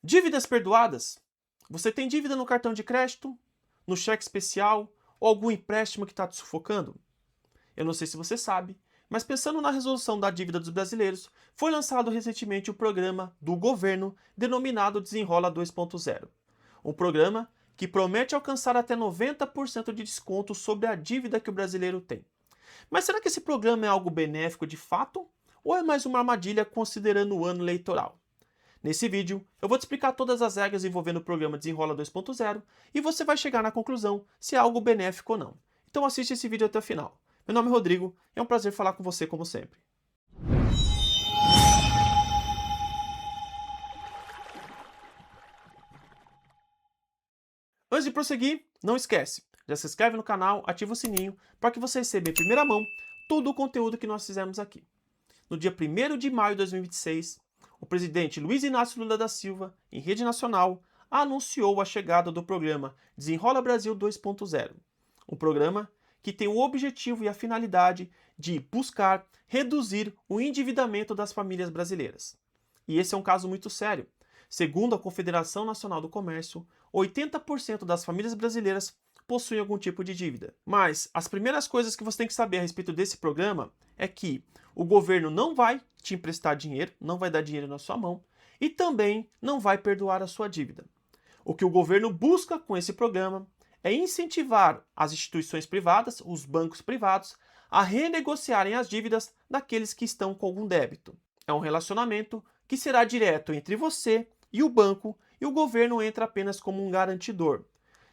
Dívidas perdoadas? Você tem dívida no cartão de crédito, no cheque especial ou algum empréstimo que está te sufocando? Eu não sei se você sabe, mas pensando na resolução da dívida dos brasileiros, foi lançado recentemente o programa do governo denominado Desenrola 2.0. Um programa que promete alcançar até 90% de desconto sobre a dívida que o brasileiro tem. Mas será que esse programa é algo benéfico de fato? Ou é mais uma armadilha considerando o ano eleitoral? Nesse vídeo, eu vou te explicar todas as regras envolvendo o programa Desenrola 2.0 e você vai chegar na conclusão se é algo benéfico ou não. Então assiste esse vídeo até o final. Meu nome é Rodrigo e é um prazer falar com você como sempre. Antes de prosseguir, não esquece, já se inscreve no canal, ativa o sininho para que você receba em primeira mão todo o conteúdo que nós fizemos aqui. No dia 1º de maio de 2026, o presidente Luiz Inácio Lula da Silva, em rede nacional, anunciou a chegada do programa Desenrola Brasil 2.0, um programa que tem o objetivo e a finalidade de buscar reduzir o endividamento das famílias brasileiras. E esse é um caso muito sério. Segundo a Confederação Nacional do Comércio, 80% das famílias brasileiras possuem algum tipo de dívida. Mas as primeiras coisas que você tem que saber a respeito desse programa é que o governo não vai te emprestar dinheiro, não vai dar dinheiro na sua mão e também não vai perdoar a sua dívida. O que o governo busca com esse programa é incentivar as instituições privadas, os bancos privados, a renegociarem as dívidas daqueles que estão com algum débito. É um relacionamento que será direto entre você e o banco e o governo entra apenas como um garantidor.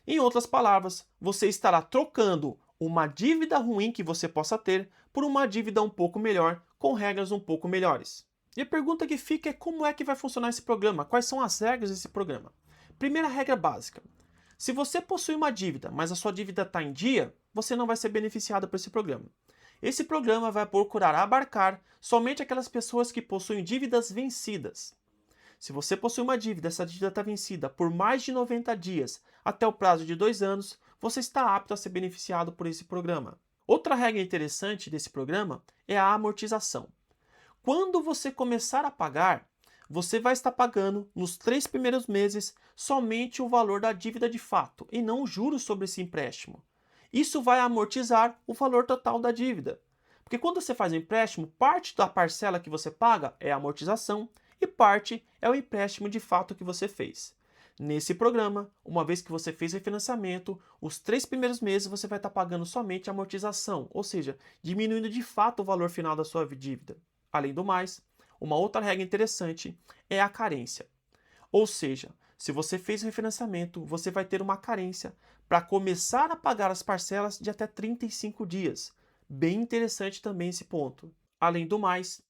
Em outras palavras, você estará trocando uma dívida ruim que você possa ter por uma dívida um pouco melhor, com regras um pouco melhores. E a pergunta que fica é como é que vai funcionar esse programa? Quais são as regras desse programa? Primeira regra básica. Se você possui uma dívida, mas a sua dívida está em dia, você não vai ser beneficiado por esse programa. Esse programa vai procurar abarcar somente aquelas pessoas que possuem dívidas vencidas. Se você possui uma dívida, essa dívida está vencida por mais de 90 dias até o prazo de 2 anos, você está apto a ser beneficiado por esse programa. Outra regra interessante desse programa é a amortização. Quando você começar a pagar, você vai estar pagando nos 3 primeiros meses somente o valor da dívida de fato e não os juros sobre esse empréstimo. Isso vai amortizar o valor total da dívida. Porque quando você faz um empréstimo, parte da parcela que você paga é a amortização e parte é o empréstimo de fato que você fez. Nesse programa, uma vez que você fez refinanciamento, os 3 primeiros meses você vai estar pagando somente a amortização, ou seja, diminuindo de fato o valor final da sua dívida. Além do mais, uma outra regra interessante é a carência. Ou seja, se você fez o refinanciamento, você vai ter uma carência para começar a pagar as parcelas de até 35 dias. Bem interessante também esse ponto. Além do mais,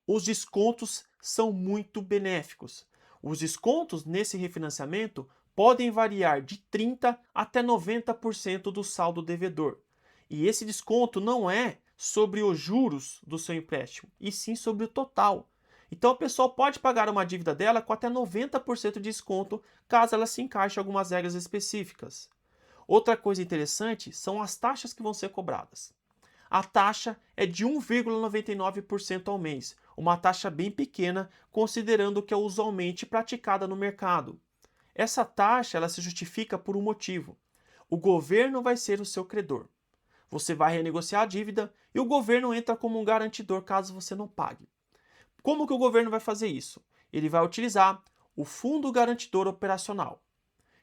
os descontos são muito benéficos. Os descontos nesse refinanciamento podem variar de 30% até 90% do saldo devedor. E esse desconto não é sobre os juros do seu empréstimo, e sim sobre o total. Então a pessoa pode pagar uma dívida dela com até 90% de desconto, caso ela se encaixe em algumas regras específicas. Outra coisa interessante são as taxas que vão ser cobradas. A taxa é de 1,99% ao mês, uma taxa bem pequena considerando que é usualmente praticada no mercado. Essa taxa ela se justifica por um motivo. O governo vai ser o seu credor. Você vai renegociar a dívida e o governo entra como um garantidor caso você não pague. Como que o governo vai fazer isso? Ele vai utilizar o Fundo Garantidor Operacional,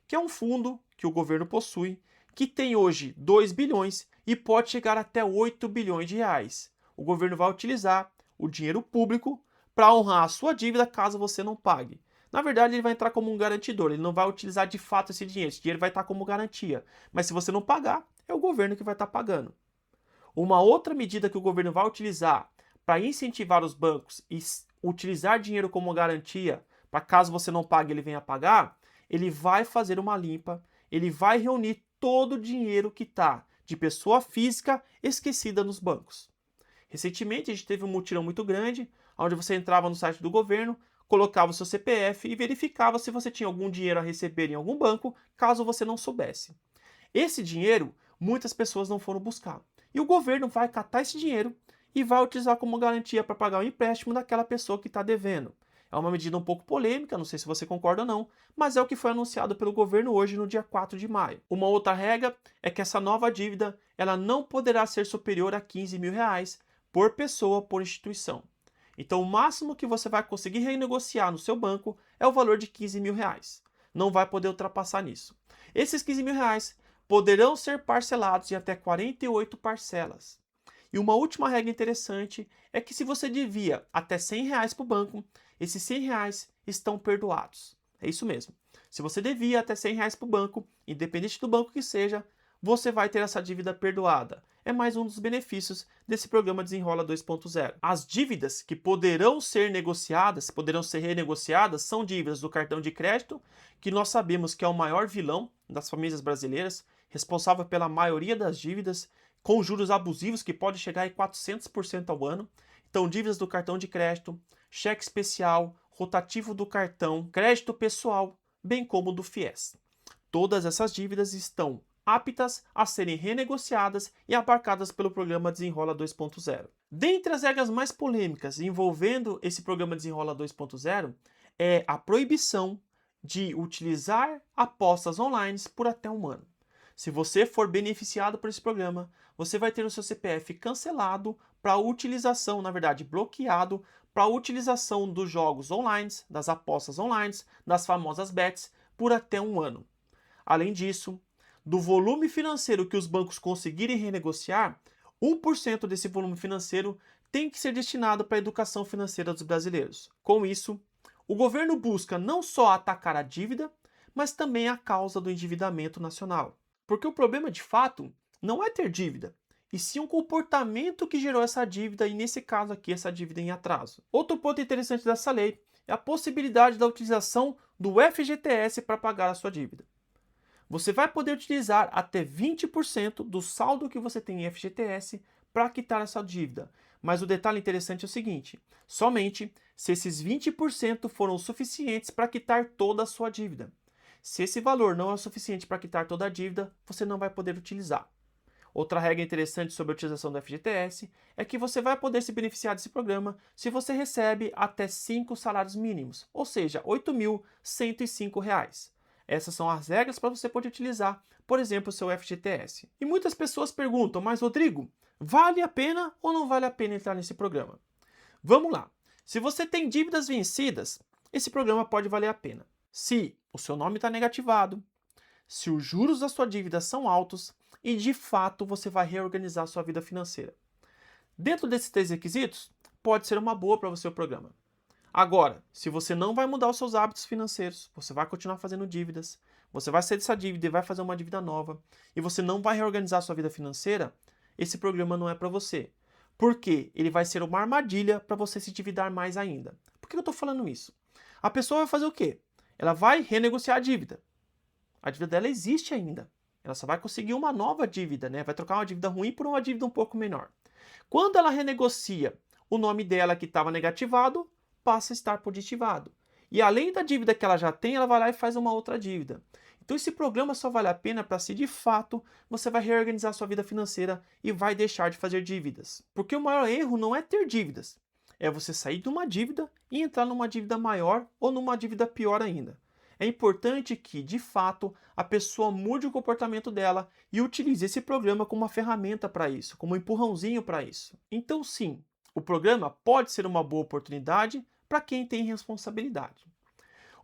que é um fundo que o governo possui, que tem hoje 2 bilhões e pode chegar até 8 bilhões de reais. O governo vai utilizar o dinheiro público para honrar a sua dívida caso você não pague. Na verdade, ele vai entrar como um garantidor, ele não vai utilizar de fato esse dinheiro vai estar como garantia. Mas se você não pagar, é o governo que vai estar pagando. Uma outra medida que o governo vai utilizar para incentivar os bancos e utilizar dinheiro como garantia, para caso você não pague, ele venha pagar, ele vai fazer uma limpa, ele vai reunir todo o dinheiro que está de pessoa física esquecida nos bancos. Recentemente a gente teve um mutirão muito grande, onde você entrava no site do governo, colocava o seu CPF e verificava se você tinha algum dinheiro a receber em algum banco, caso você não soubesse. Esse dinheiro, muitas pessoas não foram buscar. E o governo vai catar esse dinheiro e vai utilizar como garantia para pagar o empréstimo daquela pessoa que está devendo. É uma medida um pouco polêmica, não sei se você concorda ou não, mas é o que foi anunciado pelo governo hoje no dia 4 de maio. Uma outra regra é que essa nova dívida ela não poderá ser superior a R$ 15.000 por pessoa por instituição. Então o máximo que você vai conseguir renegociar no seu banco é o valor de R$ 15.000. Não vai poder ultrapassar nisso. Esses R$ 15.000 poderão ser parcelados em até 48 parcelas. E uma última regra interessante é que se você devia até R$ 100 para o banco, esses R$ 100 estão perdoados. É isso mesmo. Se você devia até R$ 100 para o banco, independente do banco que seja, você vai ter essa dívida perdoada. É mais um dos benefícios desse programa Desenrola 2.0. As dívidas que poderão ser negociadas, poderão ser renegociadas, são dívidas do cartão de crédito, que nós sabemos que é o maior vilão das famílias brasileiras, responsável pela maioria das dívidas, com juros abusivos que pode chegar a 400% ao ano. Então, dívidas do cartão de crédito, cheque especial, rotativo do cartão, crédito pessoal, bem como do FIES. Todas essas dívidas estão aptas a serem renegociadas e abarcadas pelo programa Desenrola 2.0. Dentre as regras mais polêmicas envolvendo esse programa Desenrola 2.0 é a proibição de utilizar apostas online por até um ano. Se você for beneficiado por esse programa, você vai ter o seu CPF cancelado para a utilização, na verdade, bloqueado para a utilização dos jogos online, das apostas online, das famosas bets, por até um ano. Além disso, do volume financeiro que os bancos conseguirem renegociar, 1% desse volume financeiro tem que ser destinado para a educação financeira dos brasileiros. Com isso, o governo busca não só atacar a dívida, mas também a causa do endividamento nacional. Porque o problema, de fato, não é ter dívida, e sim um comportamento que gerou essa dívida, e nesse caso aqui, essa dívida em atraso. Outro ponto interessante dessa lei é a possibilidade da utilização do FGTS para pagar a sua dívida. Você vai poder utilizar até 20% do saldo que você tem em FGTS para quitar essa dívida. Mas o detalhe interessante é o seguinte: somente se esses 20% foram suficientes para quitar toda a sua dívida. Se esse valor não é o suficiente para quitar toda a dívida, você não vai poder utilizar. Outra regra interessante sobre a utilização do FGTS é que você vai poder se beneficiar desse programa se você recebe até 5 salários mínimos, ou seja, R$ 8.105. Essas são as regras para você poder utilizar, por exemplo, o seu FGTS. E muitas pessoas perguntam, mas Rodrigo, vale a pena ou não vale a pena entrar nesse programa? Vamos lá. Se você tem dívidas vencidas, esse programa pode valer a pena. Se o seu nome está negativado, se os juros da sua dívida são altos e de fato você vai reorganizar a sua vida financeira. Dentro desses 3 requisitos, pode ser uma boa para você o programa. Agora, se você não vai mudar os seus hábitos financeiros, você vai continuar fazendo dívidas, você vai sair dessa dívida e vai fazer uma dívida nova, e você não vai reorganizar a sua vida financeira, esse programa não é para você. Porque ele vai ser uma armadilha para você se endividar mais ainda. Por que eu estou falando isso? A pessoa vai fazer o quê? Ela vai renegociar a dívida. A dívida dela existe ainda. Ela só vai conseguir uma nova dívida, né? Vai trocar uma dívida ruim por uma dívida um pouco menor. Quando ela renegocia, o nome dela que estava negativado passa a estar positivado. E além da dívida que ela já tem, ela vai lá e faz uma outra dívida. Então esse programa só vale a pena para se de fato você vai reorganizar sua vida financeira e vai deixar de fazer dívidas. Porque o maior erro não é ter dívidas, é você sair de uma dívida e entrar numa dívida maior ou numa dívida pior ainda. É importante que, de fato, a pessoa mude o comportamento dela e utilize esse programa como uma ferramenta para isso, como um empurrãozinho para isso. Então sim, o programa pode ser uma boa oportunidade para quem tem responsabilidade.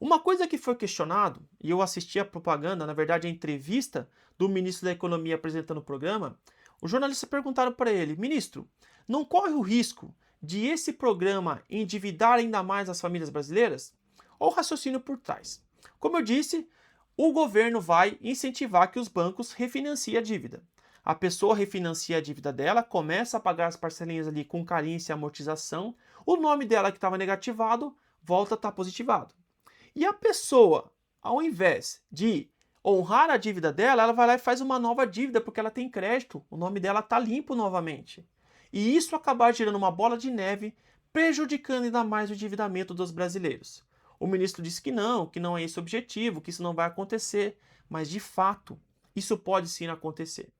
Uma coisa que foi questionado, e eu assisti a propaganda, na verdade a entrevista do ministro da Economia apresentando o programa, os jornalistas perguntaram para ele: ministro, não corre o risco de esse programa endividar ainda mais as famílias brasileiras? Olha o raciocínio por trás. Como eu disse, o governo vai incentivar que os bancos refinanciem a dívida. A pessoa refinancia a dívida dela, começa a pagar as parcelinhas ali com carência e amortização, o nome dela que estava negativado volta a estar positivado. E a pessoa, ao invés de honrar a dívida dela, ela vai lá e faz uma nova dívida porque ela tem crédito, o nome dela está limpo novamente. E isso acaba gerando uma bola de neve, prejudicando ainda mais o endividamento dos brasileiros. O ministro disse que não é esse o objetivo, que isso não vai acontecer, mas de fato, isso pode sim acontecer.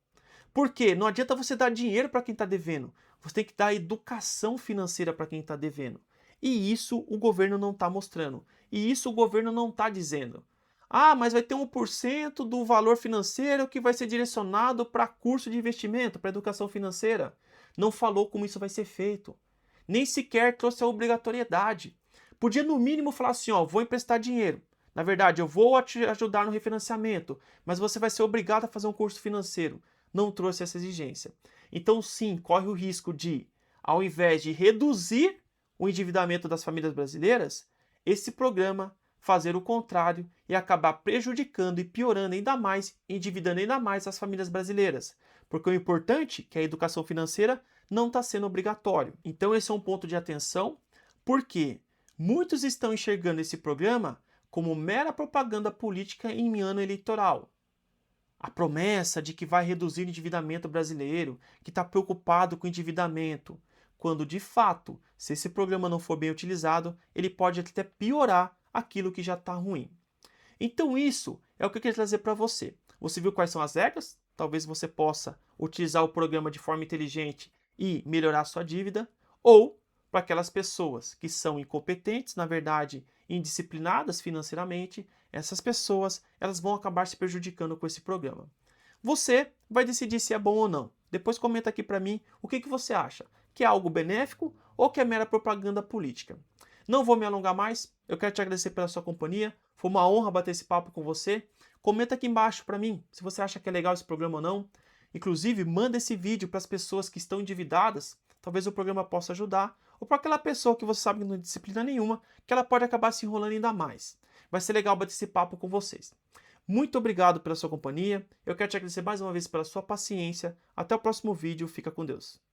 Porque não adianta você dar dinheiro para quem está devendo, você tem que dar educação financeira para quem está devendo. E isso o governo não está mostrando. E isso o governo não está dizendo. Ah, mas vai ter 1% do valor financeiro que vai ser direcionado para curso de investimento, para educação financeira. Não falou como isso vai ser feito. Nem sequer trouxe a obrigatoriedade. Podia, no mínimo, falar assim: ó, vou emprestar dinheiro. Na verdade, eu vou te ajudar no refinanciamento, mas você vai ser obrigado a fazer um curso financeiro. Não trouxe essa exigência. Então, sim, corre o risco de, ao invés de reduzir o endividamento das famílias brasileiras, esse programa fazer o contrário e acabar prejudicando e piorando ainda mais, endividando ainda mais as famílias brasileiras. Porque o importante, que é a educação financeira, não está sendo obrigatório. Então esse é um ponto de atenção, porque muitos estão enxergando esse programa como mera propaganda política em ano eleitoral. A promessa de que vai reduzir o endividamento brasileiro, que está preocupado com o endividamento, quando de fato, se esse programa não for bem utilizado, ele pode até piorar aquilo que já está ruim. Então isso é o que eu queria trazer para você. Você viu quais são as regras? Talvez você possa utilizar o programa de forma inteligente e melhorar a sua dívida, ou para aquelas pessoas que são incompetentes, na verdade, indisciplinadas financeiramente, essas pessoas elas vão acabar se prejudicando com esse programa. Você vai decidir se é bom ou não. Depois comenta aqui para mim o que você acha. Que é algo benéfico ou que é mera propaganda política? Não vou me alongar mais, eu quero te agradecer pela sua companhia, foi uma honra bater esse papo com você. Comenta aqui embaixo para mim se você acha que é legal esse programa ou não. Inclusive, manda esse vídeo para as pessoas que estão endividadas, talvez o programa possa ajudar, ou para aquela pessoa que você sabe que não tem disciplina nenhuma, que ela pode acabar se enrolando ainda mais. Vai ser legal bater esse papo com vocês. Muito obrigado pela sua companhia, eu quero te agradecer mais uma vez pela sua paciência. Até o próximo vídeo, fica com Deus.